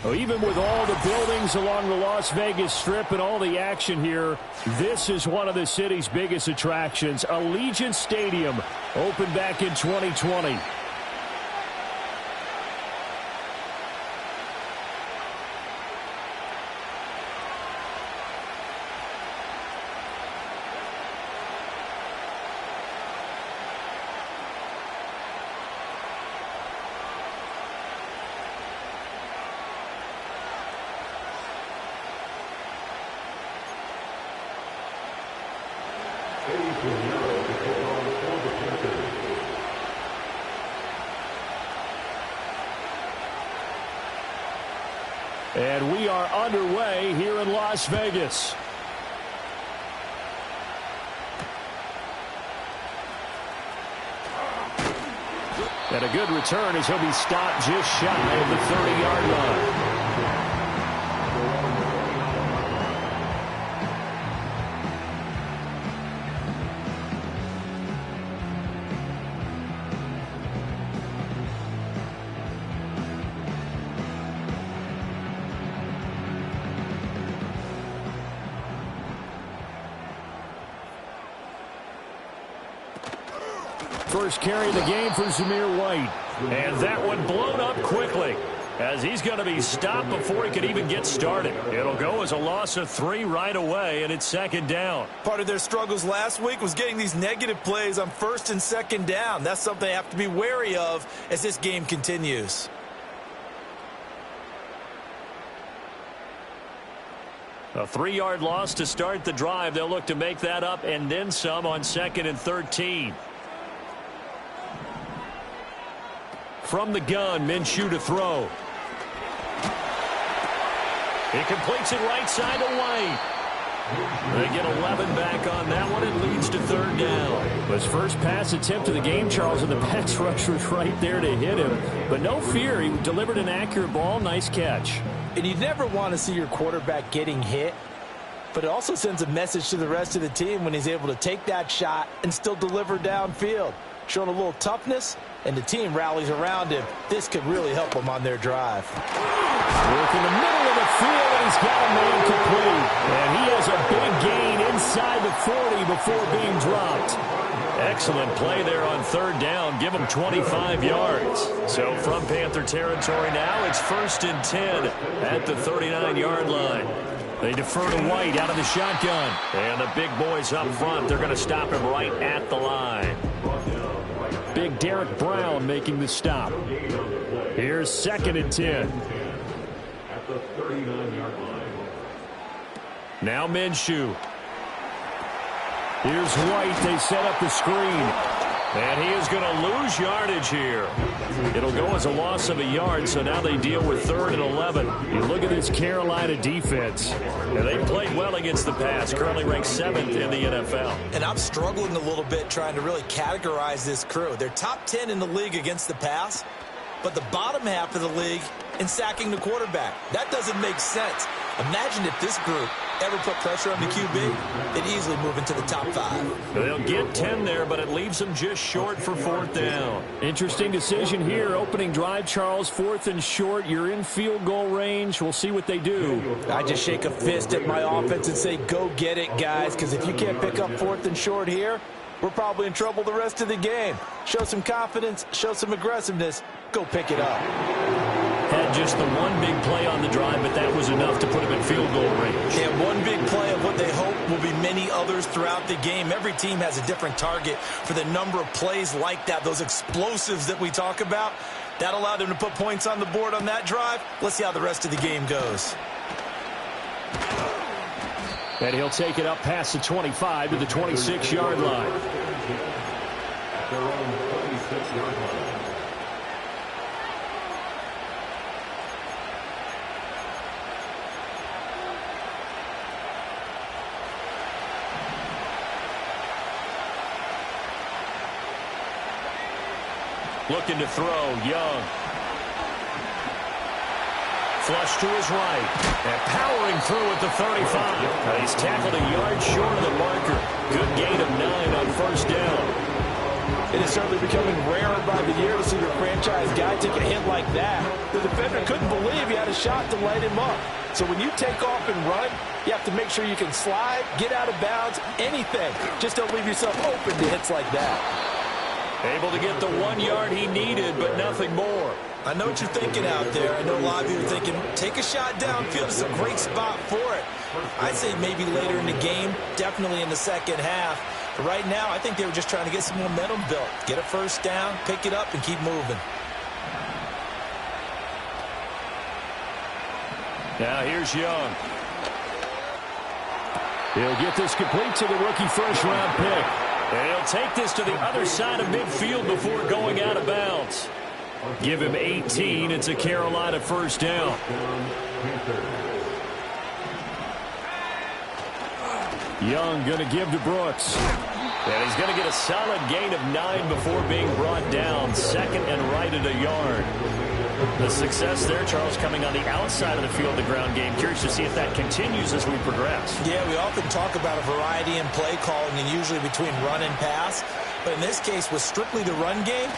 Well, even with all the buildings along the Las Vegas Strip and all the action here, this is one of the city's biggest attractions. Allegiant Stadium opened back in 2020. And we are underway here in Las Vegas. And a good return as he'll be stopped just shy of the 30-yard line. First carry of the game for Zamir White. And that one blown up quickly as he's going to be stopped before he could even get started. It'll go as a loss of 3 right away, and it's second down. Part of their struggles last week was getting these negative plays on first and second down. That's something they have to be wary of as this game continues. A 3-yard loss to start the drive. They'll look to make that up and then some on 2nd and 13. From the gun, Minshew to throw. He completes it right side to White. They get 11 back on that one. It leads to 3rd down. His first pass attempt of the game, Charles, and the pass rush was right there to hit him. But no fear, he delivered an accurate ball. Nice catch. And you never want to see your quarterback getting hit, but it also sends a message to the rest of the team when he's able to take that shot and still deliver downfield. Showing a little toughness, and the team rallies around him. This could really help them on their drive. Work in the middle of the field, and he's got a man complete. And he has a big gain inside the 40 before being dropped. Excellent play there on 3rd down. Give him 25 yards. So from Panther territory now, it's 1st and 10 at the 39-yard line. They defer to White out of the shotgun. And the big boys up front, they're going to stop him right at the line. Big Derek Brown making the stop. Here's 2nd and 10. At the 39-yard line. Now Minshew. Here's White. They set up the screen. And he is going to lose yardage here. It'll go as a loss of a yard, so now they deal with 3rd and 11. You look at this Carolina defense. And they played well against the pass, currently ranked 7th in the NFL. And I'm struggling a little bit trying to really categorize this crew. They're top 10 in the league against the pass, but the bottom half of the league in sacking the quarterback. That doesn't make sense. Imagine if this group ever put pressure on the QB, they'd easily move into the top 5. They'll get 10 there, but it leaves them just short for 4th down. Interesting decision here. Opening drive, Charles, 4th and short. You're in field goal range. We'll see what they do. I just shake a fist at my offense and say, go get it, guys, because if you can't pick up 4th and short here, we're probably in trouble the rest of the game. Show some confidence, show some aggressiveness, go pick it up. Had just the one big play on the drive, but that was enough to put him in field goal range. And one big play of what they hope will be many others throughout the game. Every team has a different target for the number of plays like that, those explosives that we talk about. That allowed them to put points on the board on that drive. Let's see how the rest of the game goes. And he'll take it up past the 25 to the 26-yard line. Their own 26-yard line. Looking to throw, Young. Flush to his right. And powering through at the 35. He's tackled a yard short of the marker. Good gain of 9 on 1st down. It is certainly becoming rarer by the year to see your franchise guy take a hit like that. The defender couldn't believe he had a shot to light him up. So when you take off and run, you have to make sure you can slide, get out of bounds, anything. Just don't leave yourself open to hits like that. Able to get the 1 yard he needed, but nothing more. I know what you're thinking out there. I know a lot of you are thinking, take a shot downfield. It's a great spot for it. I'd say maybe later in the game, definitely in the second half. But right now, I think they were just trying to get some momentum built. Get a first down, pick it up, and keep moving. Now here's Young. He'll get this complete to the rookie first-round pick. And he'll take this to the other side of midfield before going out of bounds. Give him 18. It's a Carolina first down. Young going to give to Brooks. And he's going to get a solid gain of 9 before being brought down. Second and right at a yard. The success there, Charles, coming on the outside of the field, the ground game. Curious to see if that continues as we progress. Yeah, we often talk about a variety in play calling and usually between run and pass. But in this case, with strictly the run game,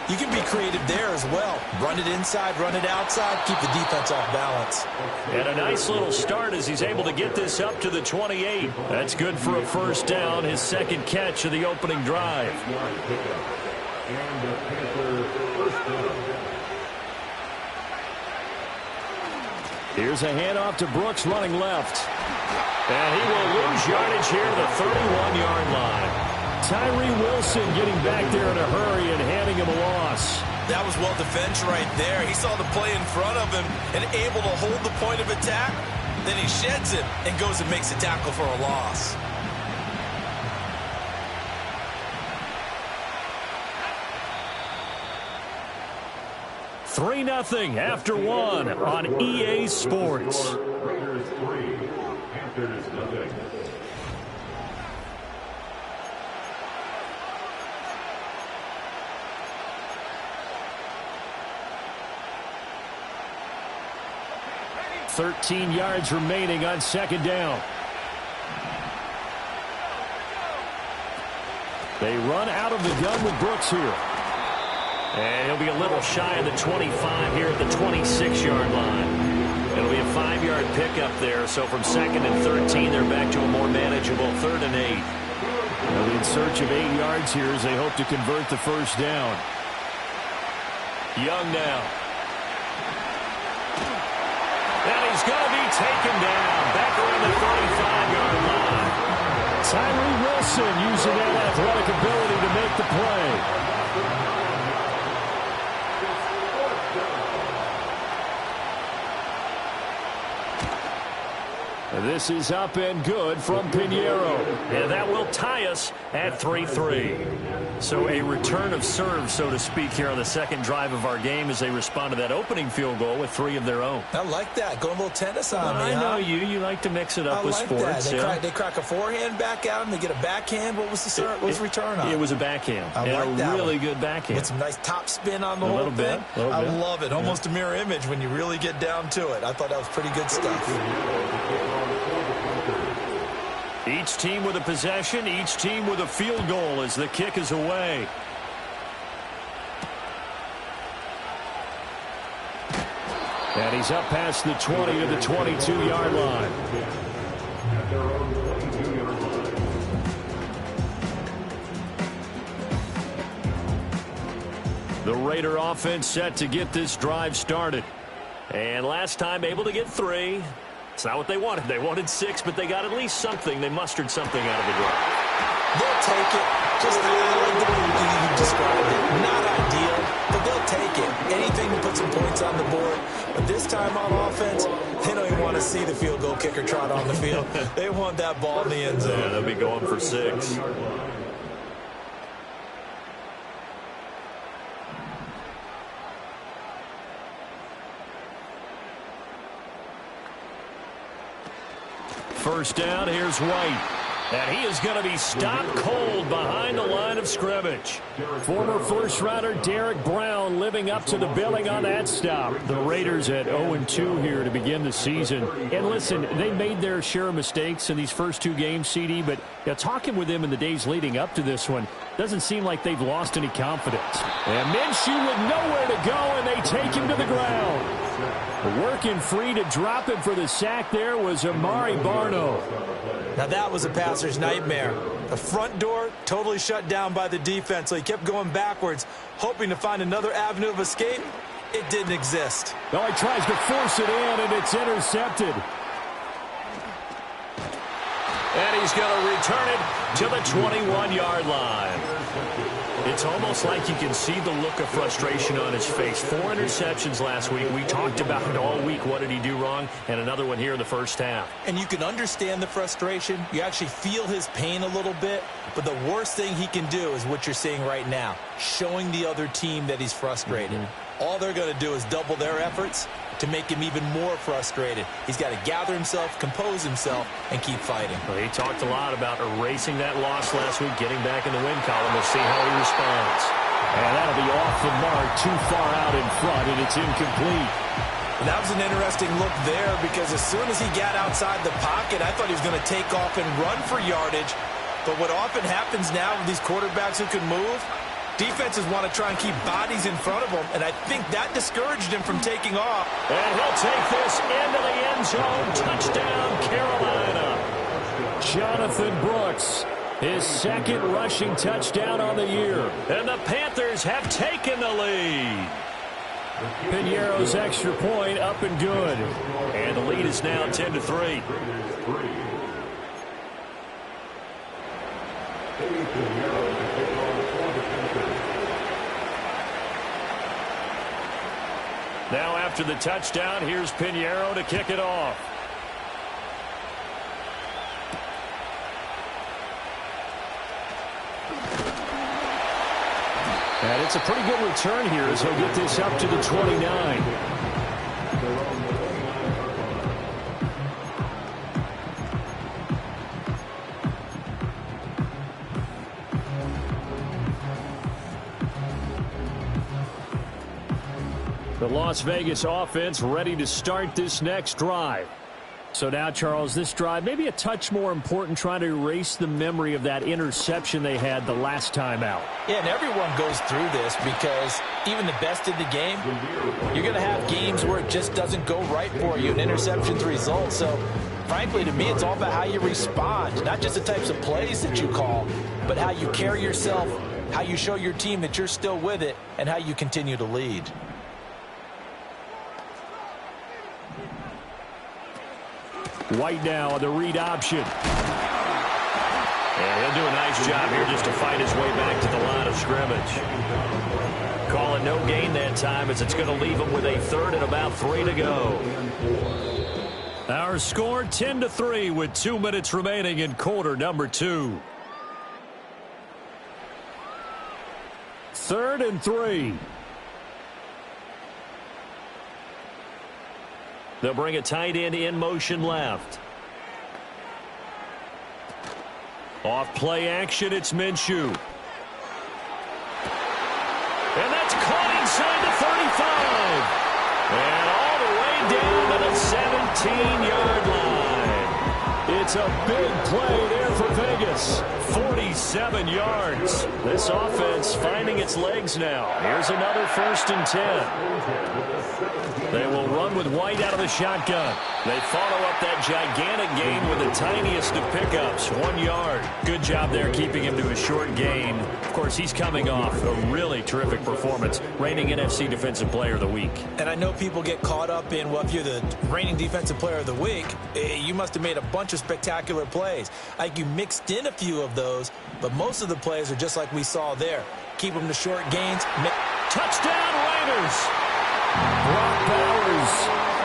you can be creative there as well. Run it inside, run it outside, keep the defense off balance. And a nice little start as he's able to get this up to the 28. That's good for a first down, his second catch of the opening drive. And the Panther first down. Here's a handoff to Brooks running left. And he will lose yardage here to the 31-yard line. Tyree Wilson getting back there in a hurry and handing him a loss. That was well defended right there. He saw the play in front of him and able to hold the point of attack. Then he sheds it and goes and makes a tackle for a loss. Three 0 after one on EA Sports. Raiders 3, Panthers 0. $13 yards remaining on second down. They run out of the gun with Brooks here. And he'll be a little shy of the 25 here at the 26-yard line. It'll be a 5-yard pickup there. So from second and 13, they're back to a more manageable 3rd and 8. They'll be in search of 8 yards here as they hope to convert the first down. Young now. And he's going to be taken down back around the 35-yard line. Tyree Wilson using that athletic ability to make the play. This is up and good from Pinheiro. And that will tie us at 3-3. So a return of serve, so to speak, here on the second drive of our game as they respond to that opening field goal with 3 of their own. I like that. Going a little tennis on me, I know you. You like to mix it up with sports. They crack a forehand back out and they get a backhand. What was the return on? It was a backhand. I like that. Really good backhand. With some nice top spin on the whole thing. I love it. Almost a mirror image when you really get down to it. I thought that was pretty good stuff. Each team with a possession, each team with a field goal as the kick is away. And he's up past the 20 to the 22-yard line. At their own 22-yard line. The Raider offense set to get this drive started. And last time able to get 3. It's not what they wanted. They wanted 6, but they got at least something. They mustered something out of the drive. They'll take it. Just like the way you described it. Not ideal, but they'll take it. Anything to put some points on the board. But this time on offense, they don't even want to see the field goal kicker trot on the field. They want that ball in the end zone. Yeah, they'll be going for 6. First down, here's White. And he is going to be stopped cold behind the line of scrimmage. Former first-rounder Derek Brown living up to the billing on that stop. The Raiders at 0-2 here to begin the season. And listen, they made their share of mistakes in these first two games, CD, but talking with them in the days leading up to this one, doesn't seem like they've lost any confidence. And Minshew with nowhere to go, and they take him to the ground. Working free to drop him for the sack there was Amari Barno. Now that was a passer's nightmare. The front door totally shut down by the defense, so he kept going backwards, hoping to find another avenue of escape. It didn't exist. Well, he tries to force it in, and it's intercepted. And he's going to return it to the 21-yard line. It's almost like you can see the look of frustration on his face. 4 interceptions last week. We talked about it all week. What did he do wrong? And another one here in the first half. And you can understand the frustration. You actually feel his pain a little bit. But the worst thing he can do is what you're seeing right now, showing the other team that he's frustrated. All they're going to do is double their efforts to make him even more frustrated. He's got to gather himself, compose himself, and keep fighting. Well, he talked a lot about erasing that loss last week, getting back in the win column. We'll see how he responds. And that'll be off the mark, too far out in front, and it's incomplete. And that was an interesting look there because as soon as he got outside the pocket, I thought he was going to take off and run for yardage. But what often happens now with these quarterbacks who can move, defenses want to try and keep bodies in front of them, and I think that discouraged him from taking off. And he'll take this into the end zone. Touchdown, Carolina. Jonathan Brooks, his second rushing touchdown on the year. And the Panthers have taken the lead. Piñeiro's extra point up and good. And the lead is now 10-3. Now after the touchdown, here's Piñeiro to kick it off. And it's a pretty good return here as he'll get this up to the 29. The Las Vegas offense ready to start this next drive. So now, Charles, this drive maybe a touch more important, trying to erase the memory of that interception they had the last time out. Yeah, and everyone goes through this because even the best in the game, you're going to have games where it just doesn't go right for you, and interceptions result. So, frankly, to me, it's all about how you respond, not just the types of plays that you call, but how you carry yourself, how you show your team that you're still with it, and how you continue to lead. White now on the read option. And he'll do a nice job here just to fight his way back to the line of scrimmage. Calling no gain that time as it's going to leave him with a third and about 3 to go. Our score 10-3 with 2 minutes remaining in quarter number 2. 3rd and 3. They'll bring a tight end in motion left. Off play action, it's Minshew. And that's caught inside the 35. And all the way down to the 17-yard line. It's a big play there for Vegas. 47 yards. This offense finding its legs now. Here's another 1st and 10. They will run with White out of the shotgun. They follow up that gigantic gain with the tiniest of pickups, 1 yard. Good job there keeping him to a short gain. Of course, he's coming off a really terrific performance, reigning NFC Defensive Player of the Week. And I know people get caught up in, well, if you're the reigning Defensive Player of the Week, you must have made a bunch of spectacular plays. Like you mixed in a few of those, but most of the plays are just like we saw there. Keep them to short gains. Touchdown, Raiders! Brock Bowers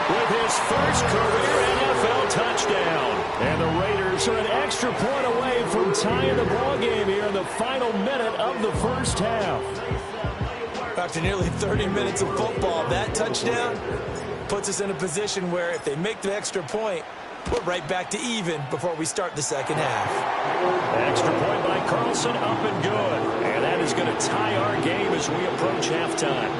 with his first career NFL touchdown. And the Raiders are an extra point away from tying the ball game here in the final minute of the first half. After nearly 30 minutes of football, that touchdown puts us in a position where if they make the extra point, We're right back to even before we start the second half. Extra point by Carlson, up and good. And that is going to tie our game as we approach halftime.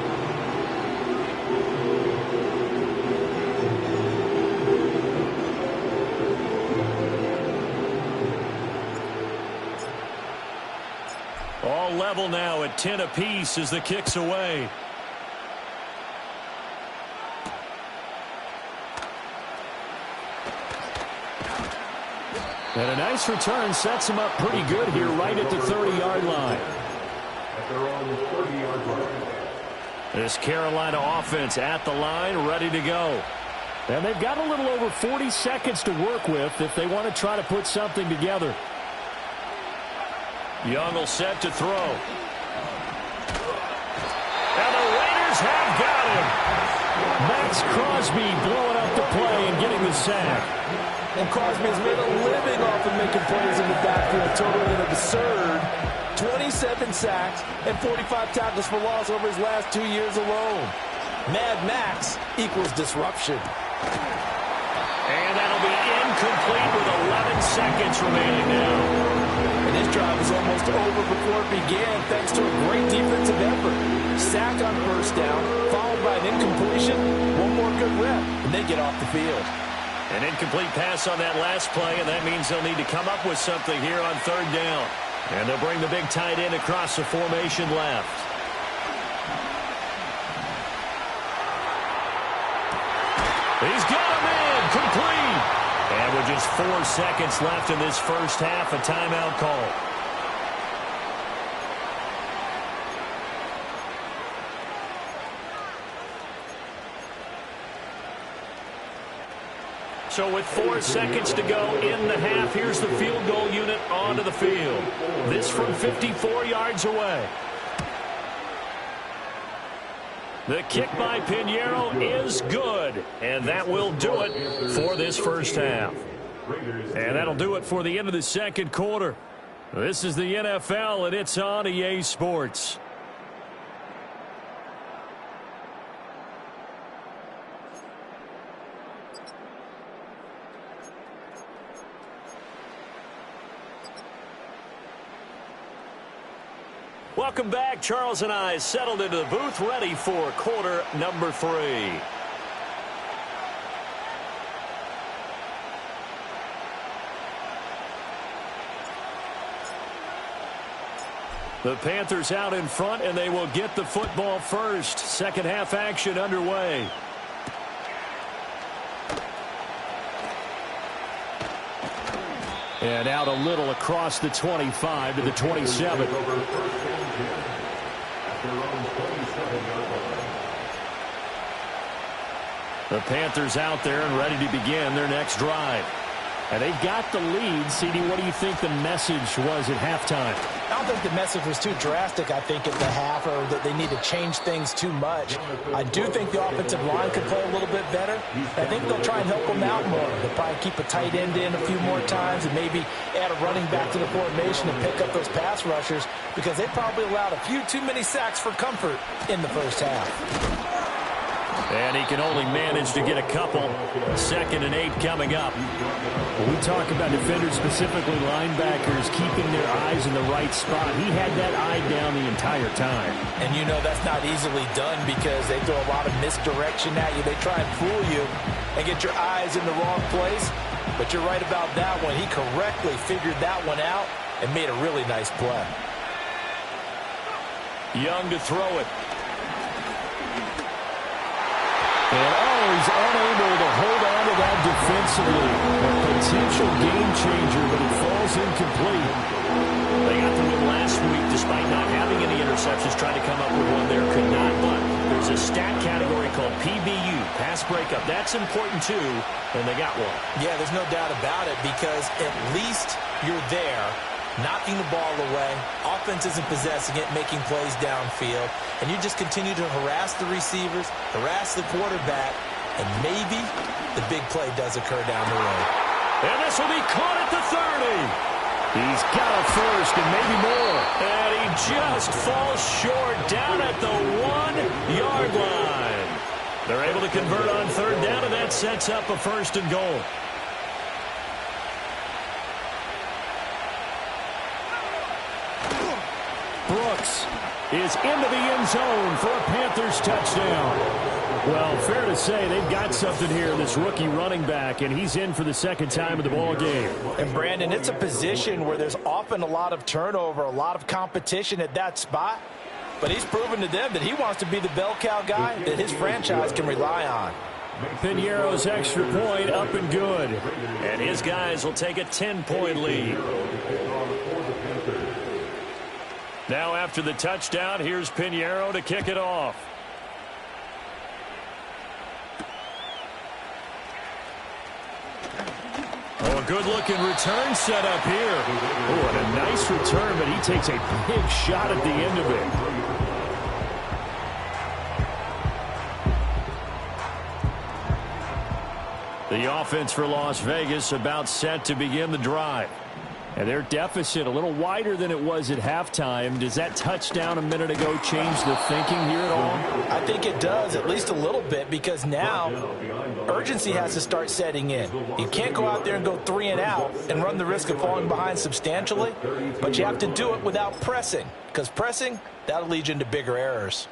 All level now at 10 apiece as the kick's away. And a nice return sets him up pretty good here right at the 30-yard line. At their own 30-yard line. This Carolina offense at the line, ready to go. And they've got a little over 40 seconds to work with if they want to try to put something together. Young will set to throw. And the Raiders have got him. Max Crosby blowing up the play and getting the sack. And Crosby has made a living off of making plays in the backfield, totaling an absurd 27 sacks and 45 tackles for loss over his last 2 years alone. Mad Max equals disruption. And that'll be incomplete with 11 seconds remaining now. And his drive was almost over before it began thanks to a great defensive effort. Sack on first down, followed by an incompletion, one more good rep, and they get off the field. An incomplete pass on that last play, and that means they'll need to come up with something here on third down. And they'll bring the big tight end across the formation left. He's got him in, complete. And with just 4 seconds left in this first half, a timeout call. So with 4 seconds to go in the half, here's the field goal unit onto the field. This from 54 yards away. The kick by Pinheiro is good, and that will do it for this first half. And that'll do it for the end of the second quarter. This is the NFL, and it's on EA Sports. Welcome back. Charles and I settled into the booth, ready for quarter number 3. The Panthers out in front, and they will get the football first. Second half action underway. And out a little across the 25 to the 27. The Panthers out there and ready to begin their next drive. And they've got the lead. CD, what do you think the message was at halftime? I don't think the message was too drastic, I think, at the half, or that they need to change things too much. I do think the offensive line could play a little bit better. I think they'll try and help them out more. They'll probably keep a tight end in a few more times and maybe add a running back to the formation and pick up those pass rushers, because they probably allowed a few too many sacks for comfort in the first half. And he can only manage to get a couple. 2nd and 8 coming up. When we talk about defenders, specifically linebackers, keeping their eyes in the right spot, he had that eye down the entire time. And you know that's not easily done because they throw a lot of misdirection at you. They try and fool you and get your eyes in the wrong place. But you're right about that one. He correctly figured that one out and made a really nice play. Young to throw it. And he's unable to hold on to that defensively. A potential game changer, but it falls incomplete. They got the win last week despite not having any interceptions. Tried to come up with one there, could not. But there's a stat category called PBU, pass breakup. That's important too, and they got one. Yeah, there's no doubt about it, because at least you're there, knocking the ball away. Offense isn't possessing it, making plays downfield. And you just continue to harass the receivers, harass the quarterback, and maybe the big play does occur down the road. And this will be caught at the 30. He's got a first and maybe more. And he just falls short down at the 1-yard line. They're able to convert on third down, and that sets up a 1st and goal. Brooks is into the end zone for a Panthers touchdown. Well, fair to say they've got something here, this rookie running back, and he's in for the second time of the ball game. And, Brandon, it's a position where there's often a lot of turnover, a lot of competition at that spot. But he's proven to them that he wants to be the bell cow guy that his franchise can rely on. Piñeiro's extra point up and good. And his guys will take a 10-point lead. Now after the touchdown, here's Piñeiro to kick it off. Oh, a good-looking return set up here. Oh, and a nice return, but he takes a big shot at the end of it. The offense for Las Vegas about set to begin the drive. And their deficit a little wider than it was at halftime. Does that touchdown a minute ago change the thinking here at all? I think it does, at least a little bit, because now urgency has to start setting in. You can't go out there and go 3 and out and run the risk of falling behind substantially, but you have to do it without pressing, because pressing, that'll lead you into bigger errors.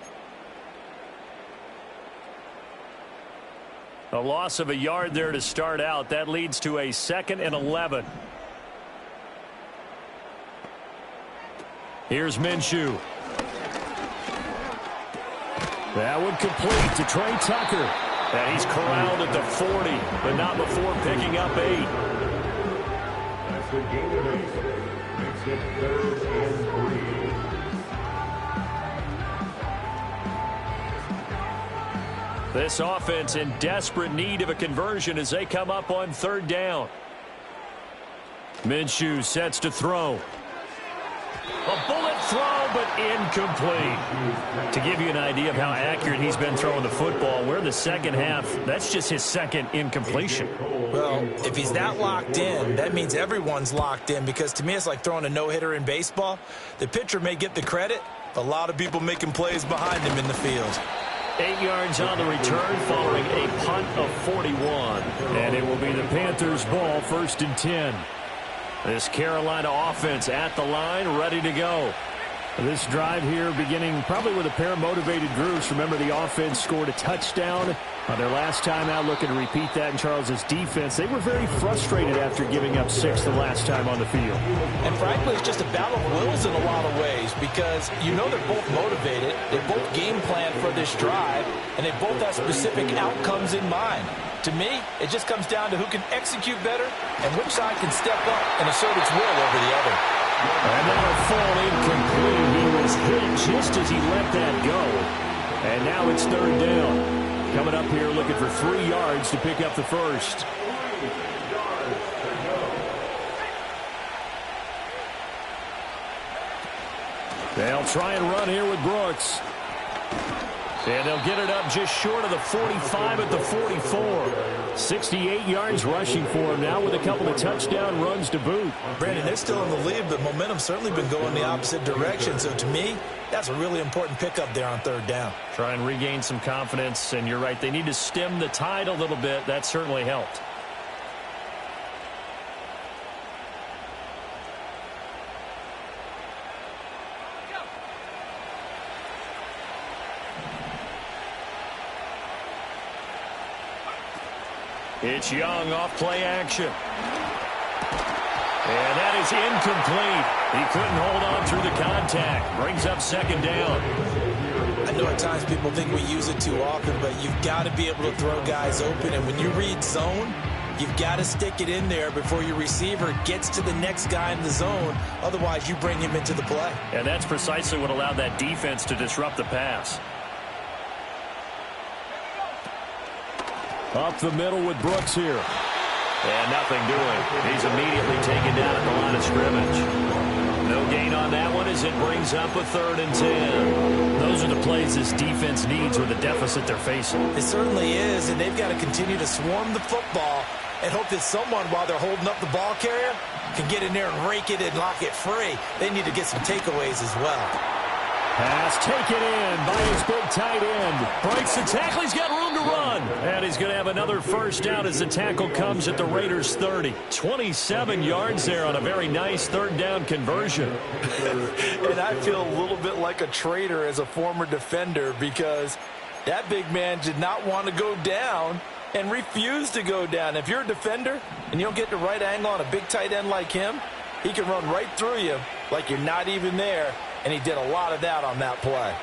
A loss of a yard there to start out. That leads to a 2nd and 11. Here's Minshew. That would complete to Trey Tucker. And he's corralled at the 40, but not before picking up 8. That's the game of 8. Makes it 3rd and 3. This offense in desperate need of a conversion as they come up on 3rd down. Minshew sets to throw. A bullet throw, but incomplete. To give you an idea of how accurate he's been throwing the football, we're in the second half. That's just his 2nd incompletion. Well, if he's that locked in, that means everyone's locked in, because to me it's like throwing a no-hitter in baseball. The pitcher may get the credit, but a lot of people making plays behind him in the field. 8 yards on the return following a punt of 41. And it will be the Panthers' ball, 1st and 10. This Carolina offense at the line, ready to go. This drive here beginning probably with a pair of motivated groups. Remember, the offense scored a touchdown on their last time out, looking to repeat that in Charles's defense. They were very frustrated after giving up 6 the last time on the field. And frankly, it's just a battle of wills in a lot of ways, because you know they're both motivated, they both game plan for this drive, and they both have specific outcomes in mind. To me, it just comes down to who can execute better and which side can step up and assert its will over the other. And that'll fall incomplete. He was hit just as he let that go. And now it's 3rd down. Coming up here looking for 3 yards to pick up the first. They'll try and run here with Brooks. And they'll get it up just short of the 45 at the 44. 68 yards rushing for him now with a couple of touchdown runs to boot. Brandon, they're still in the lead, but momentum's certainly been going the opposite direction. So to me, that's a really important pickup there on 3rd down. Try and regain some confidence, and you're right, they need to stem the tide a little bit. That certainly helped. It's Young off play action. And that is incomplete. He couldn't hold on through the contact. Brings up 2nd down. I know at times people think we use it too often, but you've got to be able to throw guys open. And when you read zone, you've got to stick it in there before your receiver gets to the next guy in the zone. Otherwise, you bring him into the play. And that's precisely what allowed that defense to disrupt the pass. Up the middle with Brooks here. And nothing doing. He's immediately taken down at the line of scrimmage. No gain on that one as it brings up a 3rd and 10. Those are the plays this defense needs with the deficit they're facing. It certainly is, and they've got to continue to swarm the football and hope that someone, while they're holding up the ball carrier, can get in there and rake it and lock it free. They need to get some takeaways as well. Pass taken in by his big tight end. Breaks the tackle. He's got room to run. And he's going to have another first down as the tackle comes at the Raiders' 30. 27 yards there on a very nice third down conversion. And I feel a little bit like a traitor as a former defender because that big man did not want to go down and refused to go down. If you're a defender and you don't get the right angle on a big tight end like him, he can run right through you like you're not even there. And he did a lot of that on that play.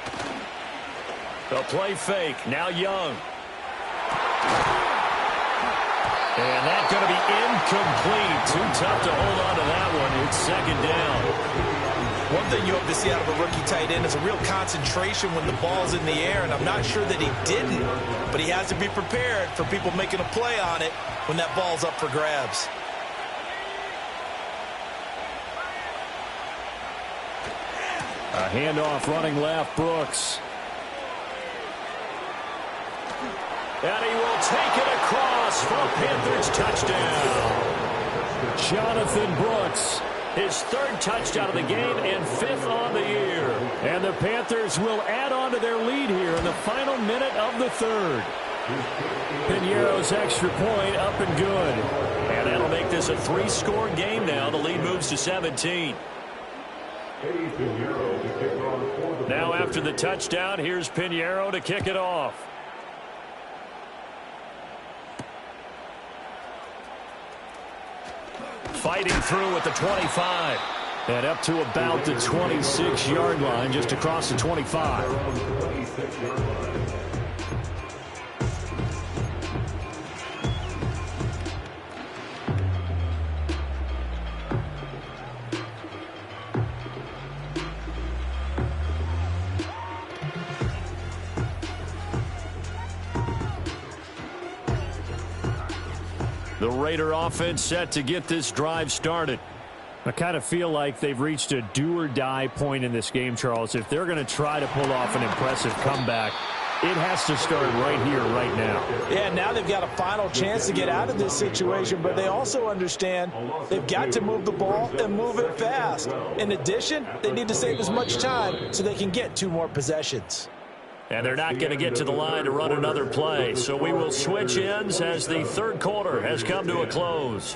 The play fake. Now Young. And that's going to be incomplete. Too tough to hold on to that one. It's second down. One thing you hope to see out of a rookie tight end is a real concentration when the ball's in the air, and I'm not sure that he didn't, but he has to be prepared for people making a play on it when that ball's up for grabs. A handoff running left, Brooks. And he will take it across for a Panthers touchdown. Jonathan Brooks, his third touchdown of the game and fifth on the year. And the Panthers will add on to their lead here in the final minute of the third. Piñeiro's extra point up and good. And that'll make this a three-score game now. The lead moves to 17. Now after the touchdown, here's Piñeiro to kick it off. Fighting through at the 25. And up to about the 26-yard line, just across the 25. The Raider offense set to get this drive started. I kind of feel like they've reached a do-or-die point in this game, Charles. If they're going to try to pull off an impressive comeback, it has to start right here, right now. Yeah, now they've got a final chance to get out of this situation, but they also understand they've got to move the ball and move it fast. In addition, they need to save as much time so they can get 2 more possessions. And they're not going to get to the line to run another play. So we will switch ends as the third quarter has come to a close.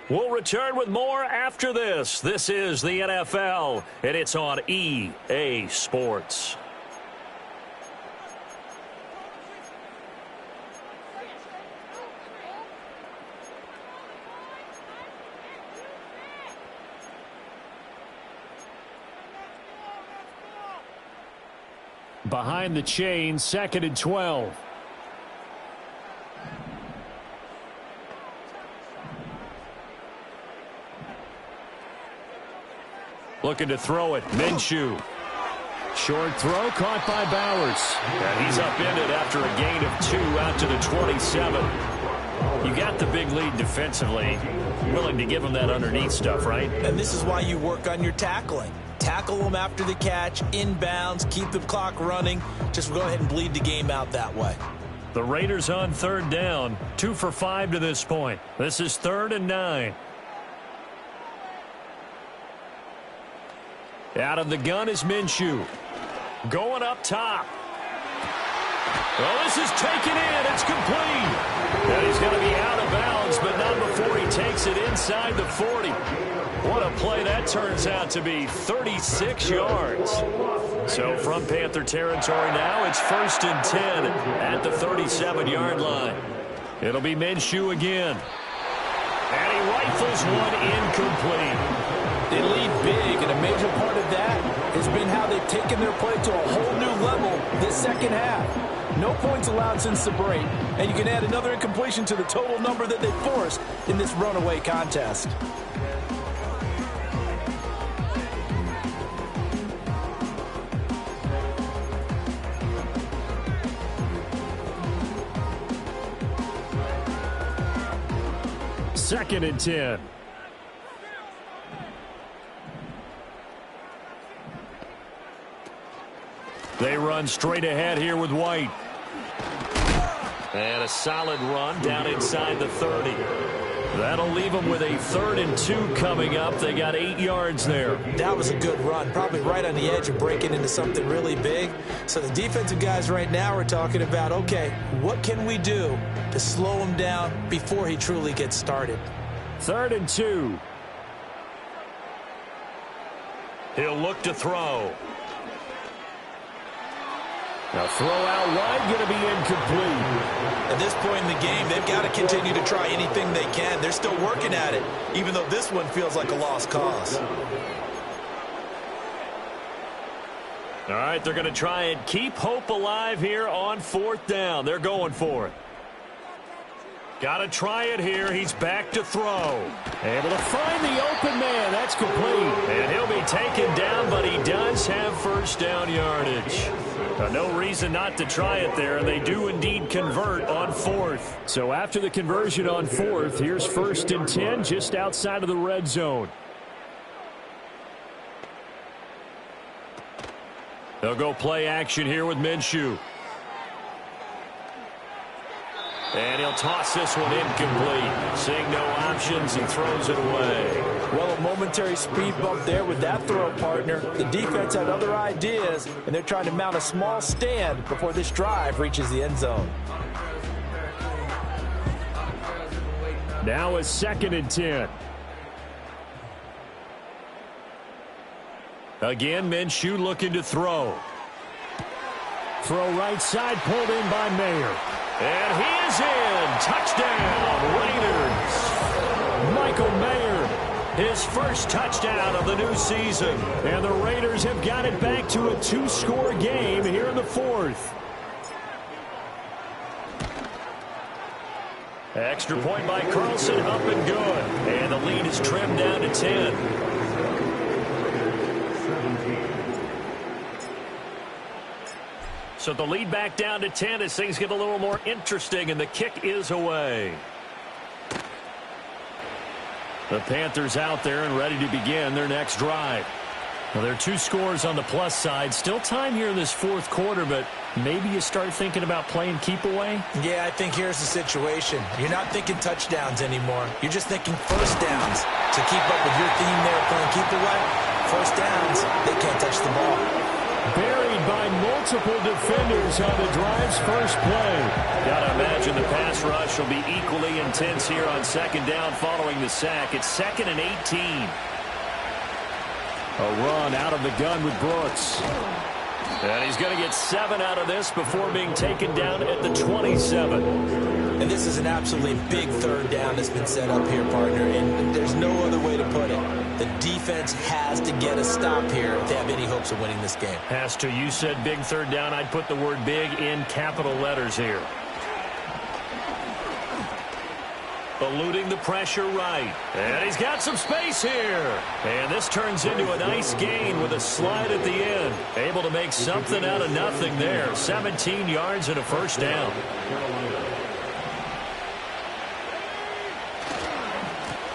We'll return with more after this. This is the NFL, and it's on EA Sports. Behind the chain, 2nd and 12. Looking to throw it. Minshew. Short throw caught by Bowers. And he's upended after a gain of 2 out to the 27. You got the big lead defensively. Willing to give him that underneath stuff, right? And this is why you work on your tackling. Tackle them after the catch, inbounds, keep the clock running. Just go ahead and bleed the game out that way. The Raiders on third down. 2 for 5 to this point. This is 3rd and 9. Out of the gun is Minshew. Going up top. Well, this is taken in. It's complete. And he's going to be out of bounds, but not before he takes it inside the 40. What a play that turns out to be. 36 yards. So from Panther territory now, it's 1st and 10 at the 37-yard line. It'll be Minshew again. And he rifles one incomplete. They lead big, and a major part of that has been how they've taken their play to a whole new level this second half. No points allowed since the break, and you can add another incompletion to the total number that they forced in this runaway contest. Second and 10. They run straight ahead here with White. And a solid run down inside the 30. That'll leave them with a 3rd and 2 coming up. They got 8 yards there. That was a good run, probably right on the edge of breaking into something really big. So the defensive guys right now are talking about, okay, what can we do to slow him down before he truly gets started? 3rd and 2. He'll look to throw. Now throw out wide, going to be incomplete. At this point in the game, they've got to continue to try anything they can. They're still working at it, even though this one feels like a lost cause. All right, they're going to try and keep hope alive here on 4th down. They're going for it. Got to try it here. He's back to throw. Able to find the open man. That's complete. And he'll be taken down, but he does have 1st down yardage. No reason not to try it there, and they do indeed convert on 4th. So after the conversion on 4th, here's 1st and 10 just outside of the red zone. They'll go play action here with Minshew. And he'll toss this one incomplete. Seeing no options, he throws it away. Well, a momentary speed bump there with that throw, partner. The defense had other ideas, and they're trying to mount a small stand before this drive reaches the end zone. Now a 2nd and 10. Again, Minshew looking to throw. Throw right side, pulled in by Mayer. And he is in. Touchdown, Raiders. Michael Mayer, his 1st touchdown of the new season. And the Raiders have got it back to a 2-score game here in the 4th. Extra point by Carlson, up and good. And the lead is trimmed down to 10. So the lead back down to 10 as things get a little more interesting, and the kick is away. The Panthers out there and ready to begin their next drive. Well, there are 2 scores on the plus side. Still time here in this 4th quarter, but maybe you start thinking about playing keep away? Yeah, I think here's the situation. You're not thinking touchdowns anymore. You're just thinking 1st downs. To keep up with your theme there, playing keep away, 1st downs, they can't touch the ball. Buried by multiple defenders on the drive's 1st play. Gotta imagine the pass rush will be equally intense here on 2nd down following the sack. It's 2nd and 18. A run out of the gun with Brooks. And he's going to get 7 out of this before being taken down at the 27. And this is an absolutely big 3rd down that's been set up here, partner, and there's no other way to put it. The defense has to get a stop here if they have any hopes of winning this game. Has to. You said big 3rd down. I'd put the word big in capital letters here. Eluding the pressure right. And he's got some space here. And this turns into a nice gain with a slide at the end. Able to make something out of nothing there. 17 yards and a 1st down.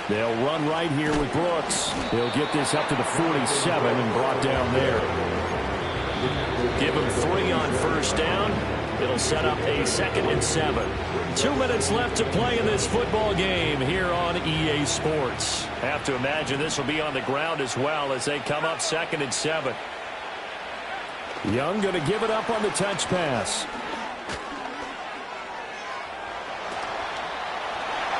They'll run right here with Brooks. They'll get this up to the 47 and brought down there. Give him 3 on 1st down. It'll set up a 2nd and 7. 2 minutes left to play in this football game here on EA Sports. Have to imagine this will be on the ground as well as they come up 2nd and 7. Young going to give it up on the touch pass.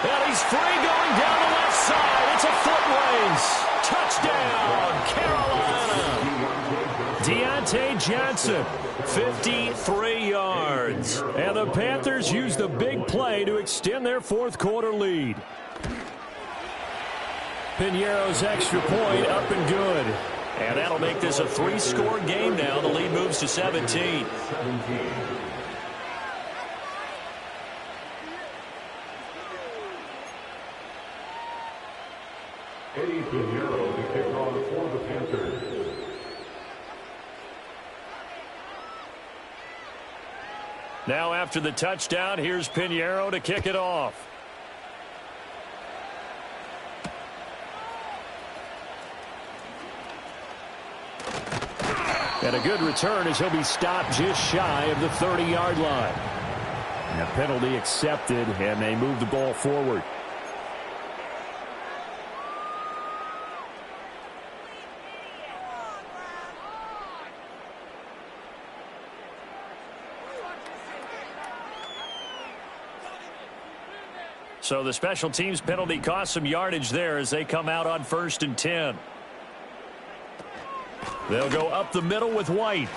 And he's free going down the left side. It's a foot race. Touchdown, Carolina. Deontay Johnson, 53 yards. And the Panthers use the big play to extend their 4th quarter lead. Piñeiro's extra point up and good. And that'll make this a 3-score game now. The lead moves to 17. Eddie Piñeiro to kick off for the Panthers. Now after the touchdown, here's Piñeiro to kick it off. And a good return as he'll be stopped just shy of the 30-yard line. And a penalty accepted, and they move the ball forward. So the special teams penalty cost some yardage there as they come out on 1st and 10. They'll go up the middle with White.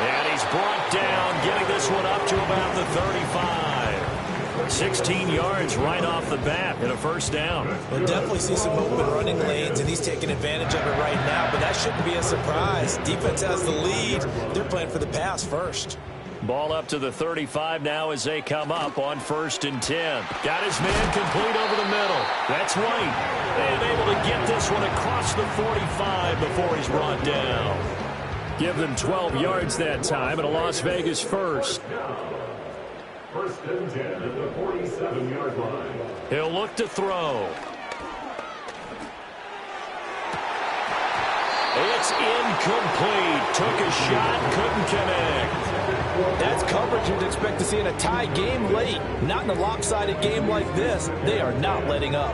And he's brought down, getting this one up to about the 35. 16 yards right off the bat and a first down. We'll definitely see some open running lanes, and he's taking advantage of it right now, but that shouldn't be a surprise. Defense has the lead. They're playing for the pass first. Ball up to the 35 now as they come up on 1st and 10. Got his man complete over the middle. That's White. And able to get this one across the 45 before he's brought down. Give them 12 yards that time and a Las Vegas first. 1st and 10 at the 47-yard line. He'll look to throw. It's incomplete. Took a shot, couldn't connect. That's coverage you'd expect to see in a tie game late. Not in a lopsided game like this. They are not letting up.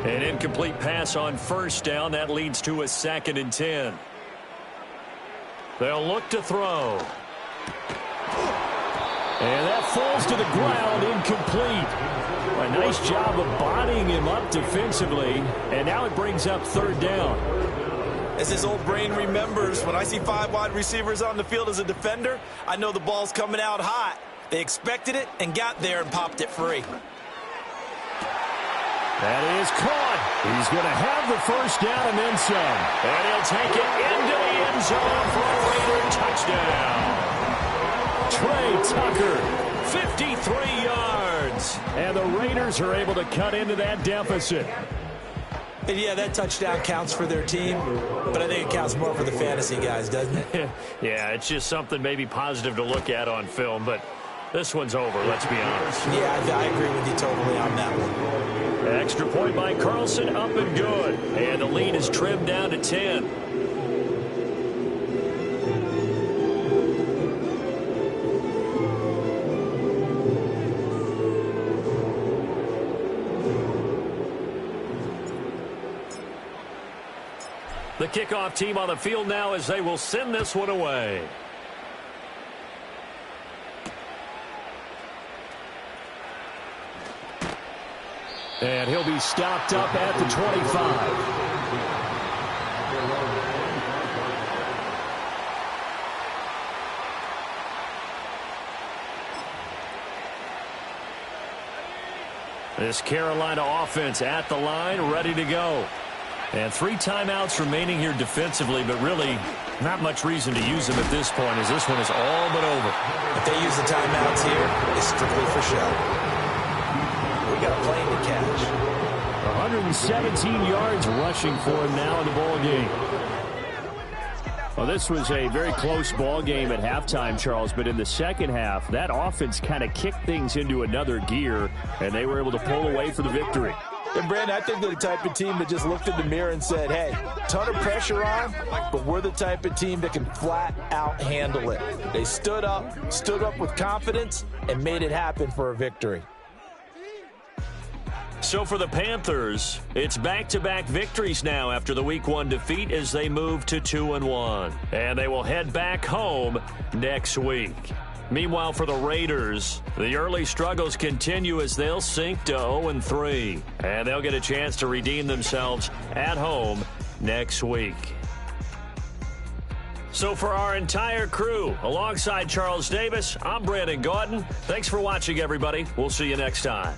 An incomplete pass on 1st down. That leads to a 2nd and 10. They'll look to throw. And that falls to the ground, incomplete. A nice job of bodying him up defensively. And now it brings up 3rd down. As his old brain remembers, when I see 5 wide receivers on the field as a defender, I know the ball's coming out hot. They expected it and got there and popped it free. That is caught. He's going to have the first down and then some. And he'll take it into the end zone for a Raider touchdown. Trey Tucker, 53 yards. And the Raiders are able to cut into that deficit. And yeah, that touchdown counts for their team, but I think it counts more for the fantasy guys, doesn't it? Yeah, it's just something maybe positive to look at on film, but this one's over, let's be honest. Yeah, I agree with you totally on that one. Extra point by Carlson, up and good. And the lead is trimmed down to 10. The kickoff team on the field now as they will send this one away. And he'll be stopped up at the 25. This Carolina offense at the line, ready to go. And 3 timeouts remaining here defensively, but really not much reason to use them at this point as this one is all but over. If they use the timeouts here, it's strictly for show. We got a plane to catch. 117 yards rushing for him now in the ball game. Well, this was a very close ball game at halftime, Charles, but in the second half, that offense kind of kicked things into another gear, and they were able to pull away for the victory. And, Brandon, I think they're the type of team that just looked in the mirror and said, hey, ton of pressure on, but we're the type of team that can flat out handle it. They stood up with confidence, and made it happen for a victory. So for the Panthers, it's back-to-back victories now after the Week 1 defeat as they move to 2-1. And they will head back home next week. Meanwhile, for the Raiders, the early struggles continue as they'll sink to 0-3. And they'll get a chance to redeem themselves at home next week. So for our entire crew, alongside Charles Davis, I'm Brandon Gaudin. Thanks for watching, everybody. We'll see you next time.